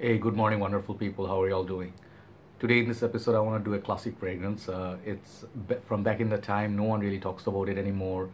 Hey, good morning, wonderful people. How are y'all doing? Today in this episode, I want to do a classic fragrance. From back in the time. No one really talks about it anymore.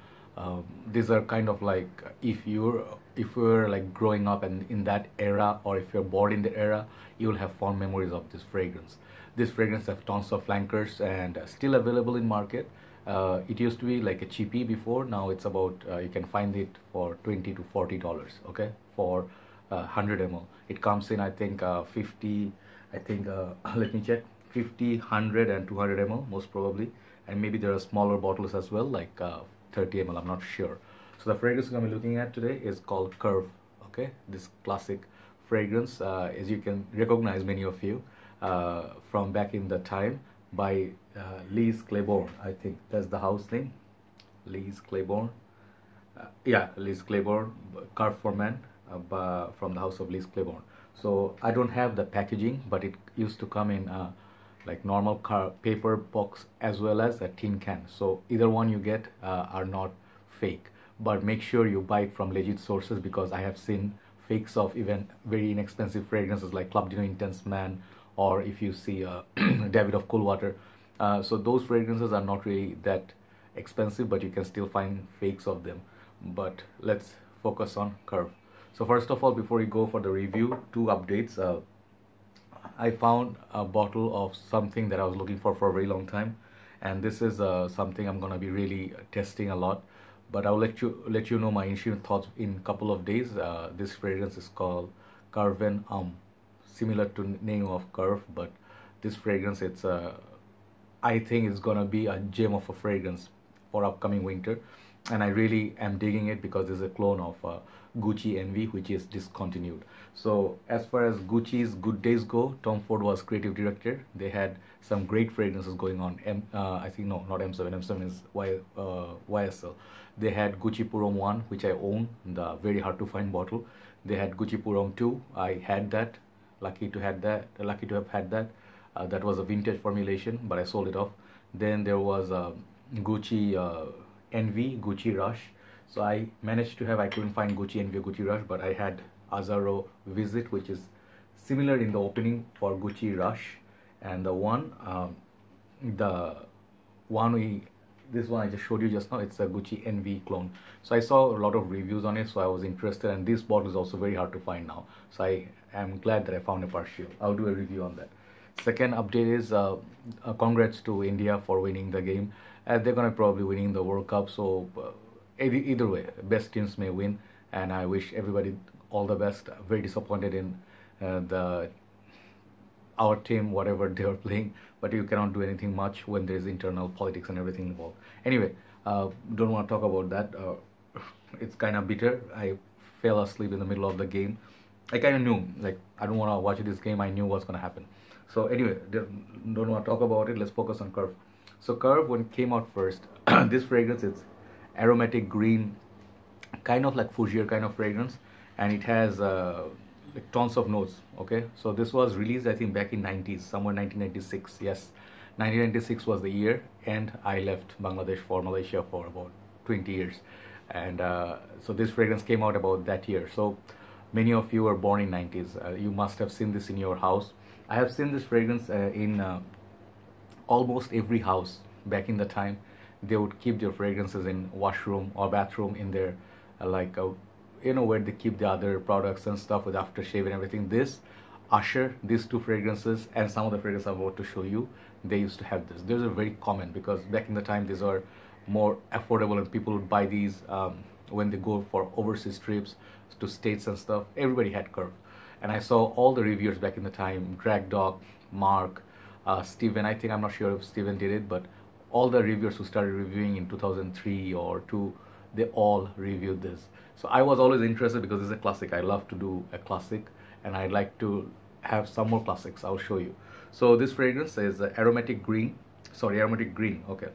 These are kind of like if you're like growing up and in that era, or if you're born in the era, you'll have fond memories of this fragrance. This fragrance have tons of flankers and still available in market. It used to be like a cheapie before. Now it's about you can find it for $20 to $40. Okay, for 100 ml. It comes in I think 50. I think let me check. 50, 100, and 200 ml most probably, and maybe there are smaller bottles as well, like 30 ml. I'm not sure. So the fragrance we're gonna be looking at today is called Curve. Okay, this classic fragrance, as you can recognize, many of you, from back in the time, by Liz Claiborne. I think that's the house name, Liz Claiborne. Yeah, Liz Claiborne, Curve for Men, from the house of Liz Claiborne. So I don't have the packaging, but it used to come in like normal paper box as well as a tin can. So either one you get are not fake, but make sure you buy it from legit sources, because I have seen fakes of even very inexpensive fragrances like Club Dino Intense Man, or if you see David of Coolwater. So those fragrances are not really that expensive, but you can still find fakes of them. But let's focus on Curve. So first of all, before we go for the review, two updates. I found a bottle of something that I was looking for a very long time, and this is something I'm gonna be really testing a lot. But I'll let you know my initial thoughts in a couple of days. This fragrance is called Carven similar to name of Curve, but this fragrance, it's I think it's gonna be a gem of a fragrance for upcoming winter, and I really am digging it because it's a clone of Gucci Envy, which is discontinued. So as far as Gucci's Good Days go, Tom Ford was creative director. They had some great fragrances going on. I think no, not M7. M7 is YSL. They had Gucci Purom 1, which I own, the very hard to find bottle. They had Gucci Purom 2. I had that. Lucky to have had that. That was a vintage formulation, but I sold it off. Then there was Gucci Envy, Gucci Rush. So I managed to have, I couldn't find Gucci Envy, Gucci Rush, but I had Azzaro Visit, which is similar in the opening for Gucci Rush. And the one this one I just showed you just now, it's a Gucci Envy clone. So I saw a lot of reviews on it, so I was interested, and this bottle is also very hard to find now. So I am glad that I found a partial. I'll do a review on that. Second update is congrats to India for winning the game. They're gonna probably winning the World Cup, so either way, best teams may win, and I wish everybody all the best. Very disappointed in our team, whatever they are playing, but you cannot do anything much when there's internal politics and everything involved. Anyway, don't want to talk about that. It's kind of bitter. I fell asleep in the middle of the game. I kind of knew, like, I don't want to watch this game. I knew what's going to happen. So anyway, don't want to talk about it. Let's focus on Curve. So Curve, when it came out first, this fragrance, it's aromatic green, kind of like Fougere kind of fragrance, and it has like tons of notes. Okay, so this was released I think back in 90s, somewhere 1996. Yes, 1996 was the year, and I left Bangladesh for Malaysia for about 20 years, and so this fragrance came out about that year. So many of you were born in 90s. You must have seen this in your house. I have seen this fragrance in almost every house back in the time. They would keep their fragrances in washroom or bathroom in their where they keep the other products and stuff with aftershave and everything. This Usher, these two fragrances, and some of the fragrances I'm about to show you, they used to have this. These are very common because back in the time these are more affordable, and people would buy these when they go for overseas trips to states and stuff. Everybody had Curve, and I saw all the reviewers back in the time, Drag Dog, Mark, Steven. I think, I'm not sure if Steven did it, but all the reviewers who started reviewing in 2003 or 2, they all reviewed this. So I was always interested because it's a classic. I love to do a classic, and I'd like to have some more classics. I'll show you. So this fragrance is aromatic green. Okay.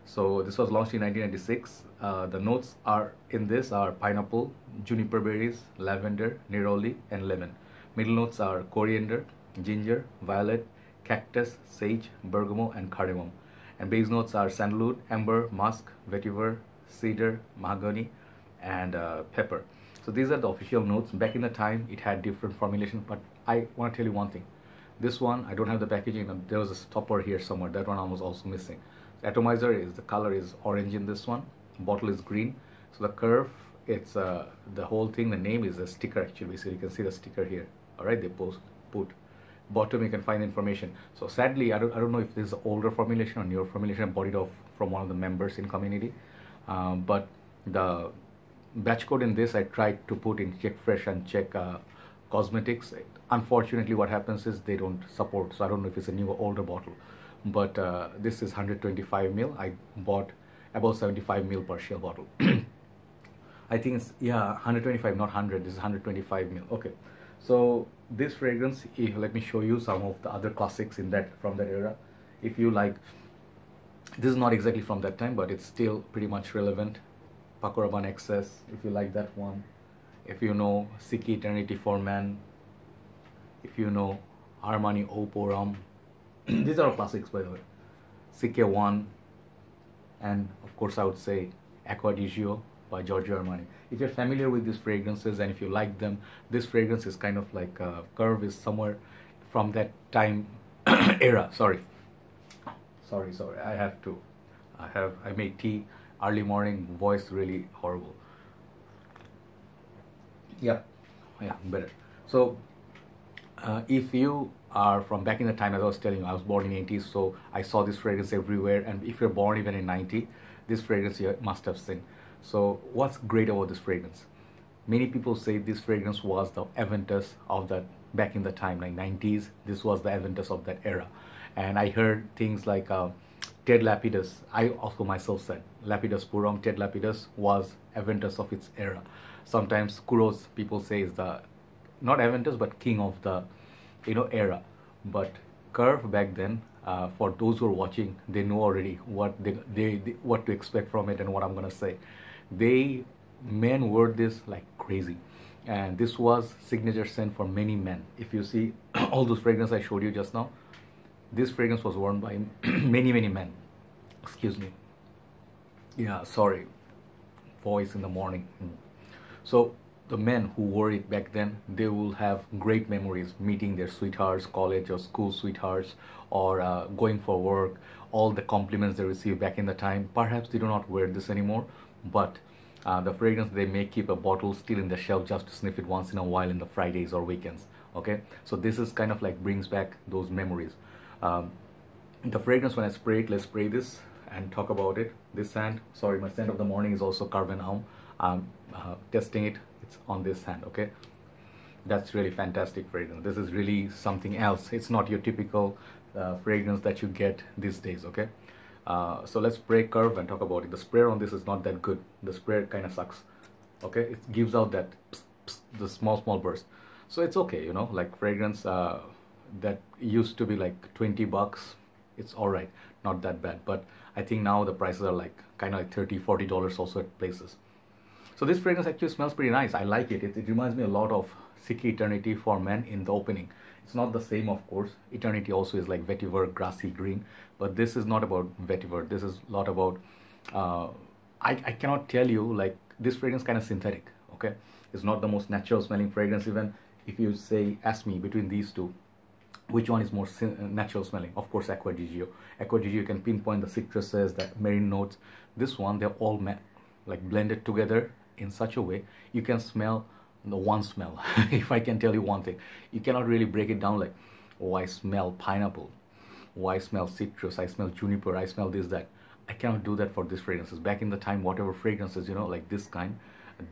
So this was launched in 1996. The notes are in this are pineapple, juniper berries, lavender, neroli, and lemon. Middle notes are coriander, ginger, violet, cactus, sage, bergamot, and cardamom. And base notes are sandalwood, amber, musk, vetiver, cedar, mahogany, and pepper. So these are the official notes. Back in the time, it had different formulation, but I want to tell you one thing. This one, I don't have the packaging, and there was a stopper here somewhere. That one I was also missing. The atomizer is, the color is orange in this one. Bottle is green. So the curve, it's the whole thing, the name is a sticker actually. So you can see the sticker here. All right, they put bottom, you can find information. So sadly, I don't know if this is an older formulation or newer formulation. I bought it off from one of the members in community. But the batch code in this, I tried to put in Check Fresh and Check Cosmetics. Unfortunately, what happens is they don't support. So I don't know if it's a new or older bottle. But this is 125 ml. I bought about 75 ml per shell bottle. I think it's, yeah, 125, not 100. This is 125 ml. Okay. So this fragrance, let me show you some of the other classics in that, from that era. If you like, this is not exactly from that time, but it's still pretty much relevant. Paco Rabanne Excess, if you like that one. If you know Siki Eternity for Men. If you know Armani Eau Pour Homme. These are all classics, by the way. Sike 1. And of course I would say Acqua di Gio by Giorgio Armani. If you're familiar with these fragrances and if you like them, this fragrance is kind of like curve is somewhere from that time era. Sorry, I made tea early morning, voice really horrible. Yeah, better. So if you are from back in the time, as I was telling you, I was born in 80s, so I saw this fragrance everywhere. And if you're born even in 90, this fragrance you must have seen. So what's great about this fragrance? Many people say this fragrance was the Aventus of that back in the time, like 90s. This was the Aventus of that era. And I heard things like Ted Lapidus. I also myself said Lapidus Pour Homme, Ted Lapidus was Aventus of its era. Sometimes Kuros, people say, is the, not Aventus, but king of the, era. But Curve back then, for those who are watching, they know already what they what to expect from it and what I'm gonna say. Men wore this like crazy, and this was signature scent for many men. If you see all those fragrances I showed you just now, this fragrance was worn by many men. Excuse me. Yeah, sorry, voice in the morning. So the men who wore it back then, they will have great memories meeting their sweethearts, college or school sweethearts, or going for work, all the compliments they received back in the time. Perhaps they do not wear this anymore, but the fragrance, they may keep a bottle still in the shelf just to sniff it once in a while in the Fridays or weekends. Okay, so this is kind of like brings back those memories. The fragrance, when I spray it, let's spray this and talk about it. This scent, sorry, my scent of the morning is also Carbon Homme. I'm testing it. It's on this hand. Okay, that's really fantastic fragrance. This is really something else. It's not your typical fragrance that you get these days. Okay, so let's spray Curve and talk about it. The sprayer on this is not that good. The sprayer kind of sucks. Okay, it gives out that pss, pss, the small burst. So it's okay, like fragrance that used to be like 20 bucks. It's all right, not that bad. But I think now the prices are like kind of like $30-40 also at places. So this fragrance actually smells pretty nice. I like it. It reminds me a lot of Siki Eternity for Men in the opening. It's not the same, of course. Eternity also is like vetiver, grassy green. But this is not about vetiver. This is a lot about, I cannot tell you, like this fragrance kind of synthetic, okay? It's not the most natural smelling fragrance. Even if you say, ask me between these two, which one is more natural smelling? Of course, Acqua di Gio. Acqua di Gio, you can pinpoint the citruses, the marine notes. This one, they're all like blended together in such a way you can smell the one smell. If I can tell you one thing, you cannot really break it down like, oh, I smell pineapple, oh, I smell citrus, I smell juniper, I smell this, that. I cannot do that for these fragrances. Back in the time, whatever fragrances, like this kind,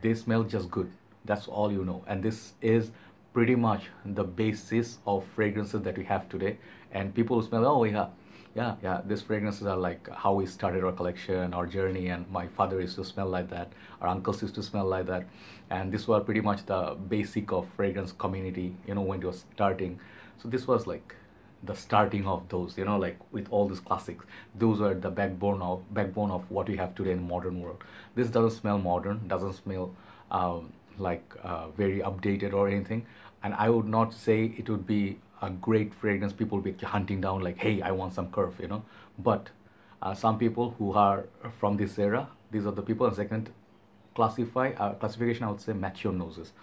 they smell just good. That's all you know. And this is pretty much the basis of fragrances that we have today. And people smell, oh yeah, these fragrances are like how we started our collection, our journey, and my father used to smell like that, our uncles used to smell like that, and this was pretty much the basic of fragrance community, when it was starting. So this was like the starting of those, like with all these classics. Those are the backbone of what we have today in the modern world. This doesn't smell modern, doesn't smell very updated or anything, and I would not say it would be a great fragrance people will be hunting down like, hey, I want some Curve, but some people who are from this era, these are the people. And second classification, I would say mature noses.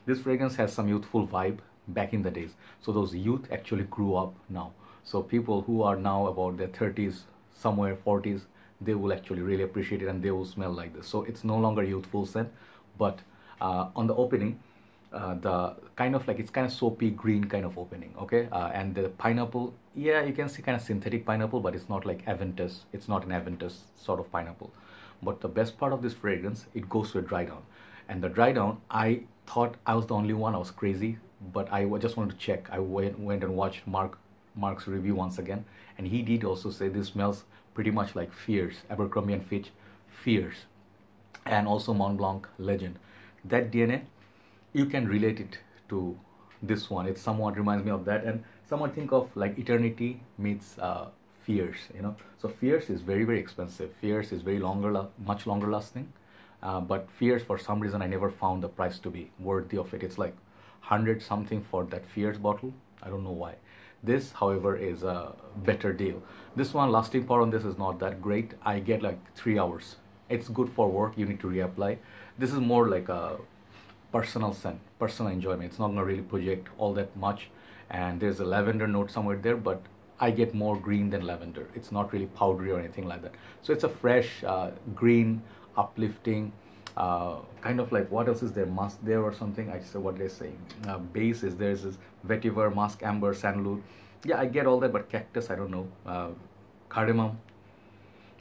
This fragrance has some youthful vibe, back in the days. So those youth actually grew up now. So people who are now about their 30s, somewhere 40s, they will actually really appreciate it and they will smell like this. So it's no longer youthful scent, but on the opening, the kind of like, it's kind of soapy green kind of opening, okay? And the pineapple, yeah, you can see kind of synthetic pineapple, but it's not like Aventus. It's not an Aventus sort of pineapple. But the best part of this fragrance, it goes to a dry down. And the dry down, I thought I was the only one. I was crazy, but I just wanted to check. I went and watched Mark's review once again, and he did also say this smells pretty much like Fierce, Abercrombie&Fitch Fierce, and also Mont Blanc Legend. That DNA, you can relate it to this one. It somewhat reminds me of that, and somewhat think of like Eternity meets Fierce, you know. So Fierce is very, very expensive. Fierce is very much longer lasting, but Fierce, for some reason, I never found the price to be worthy of it. It's like 100 something for that Fierce bottle. I don't know why. This, however, is a better deal. This one, lasting power on this is not that great. I get like 3 hours. It's good for work. You need to reapply. This is more like a personal scent, personal enjoyment. It's not gonna really project all that much. And there's a lavender note somewhere there, but I get more green than lavender. It's not really powdery or anything like that. So it's a fresh green, uplifting, kind of like, what else is there? Musk there or something? I said, what did I say? Base is there's this vetiver, musk, amber, sandalwood. Yeah, I get all that, but cactus, I don't know. Cardamom.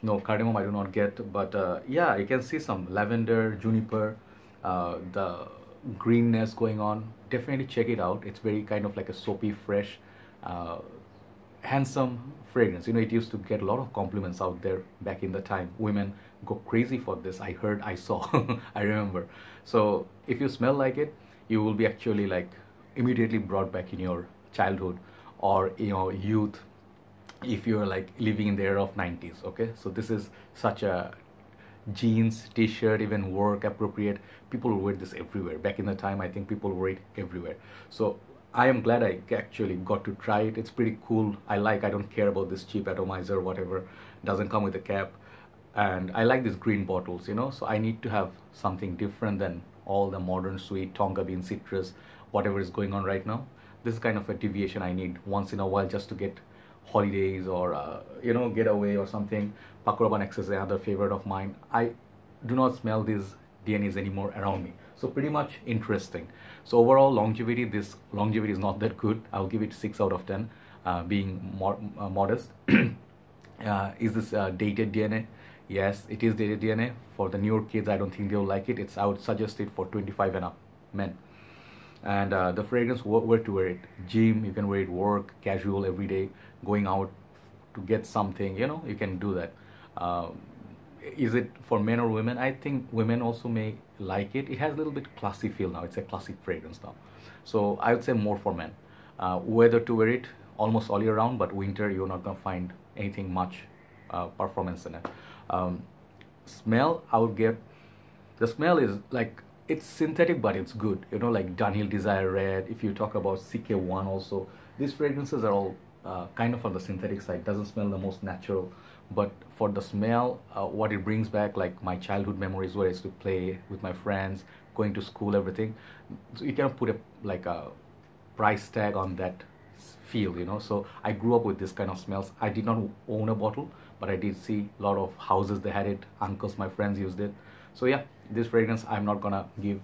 No, cardamom I do not get, but yeah, you can see some lavender, juniper, the greenness going on. Definitely check it out. It's very kind of like a soapy, fresh, handsome fragrance. You know, it used to get a lot of compliments out there back in the time. Women go crazy for this. I heard, I saw, I remember. So if you smell like it, you will be actually like immediately brought back in your childhood or in your youth, if you're like living in the era of 90s. Okay, so this is such a jeans, t-shirt, even work appropriate. People wear this everywhere. Back in the time, I think people wear it everywhere. So I am glad I actually got to try it. It's pretty cool. I don't care about this cheap atomizer or whatever. Doesn't come with a cap. And I like these green bottles, you know, so I need to have something different than all the modern sweet, tonka bean, citrus, whatever is going on right now. This is kind of a deviation I need once in a while just to get holidays or, you know, get away or something. Paco Rabanne is another favorite of mine. I do not smell these DNAs anymore around me. So pretty much interesting. So overall longevity, this longevity is not that good. I'll give it 6 out of 10, being modest. Is this dated DNA? Yes, it is dated DNA. For the newer kids, I don't think they'll like it. I would suggest it for 25 and up men. And the fragrance, where to wear it? Gym, you can wear it work, casual, everyday, going out to get something, you know, you can do that. Is it for men or women? I think women also may like it. It has a little bit classy feel now. It's a classic fragrance now. So I would say more for men. Whether to wear it almost all year round, but winter you're not gonna find anything much performance in it. Smell, I would give, the smell is like, it's synthetic but it's good, you know, like Dunhill Desire Red. If you talk about CK1 also, these fragrances are all kind of on the synthetic side. Doesn't smell the most natural, but for the smell, what it brings back, like my childhood memories where I used to play with my friends, going to school, everything. So you cannot put a price tag on that feel, you know. So I grew up with this kind of smells. I did not own a bottle, but I did see a lot of houses they had it, uncles, my friends used it. So yeah, this fragrance I'm not gonna give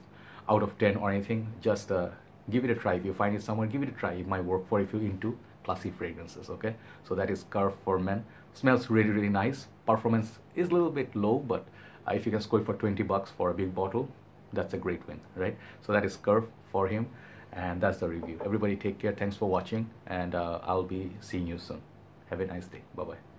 out of 10 or anything. Just give it a try. If you find it somewhere, give it a try. It might work for if you're into classy fragrances. Okay, so that is Curve for men. Smells really, really nice. Performance is a little bit low, but if you can score it for 20 bucks for a big bottle, that's a great win, right? So that is Curve for him, and that's the review. Everybody take care. Thanks for watching, and I'll be seeing you soon. Have a nice day. Bye bye.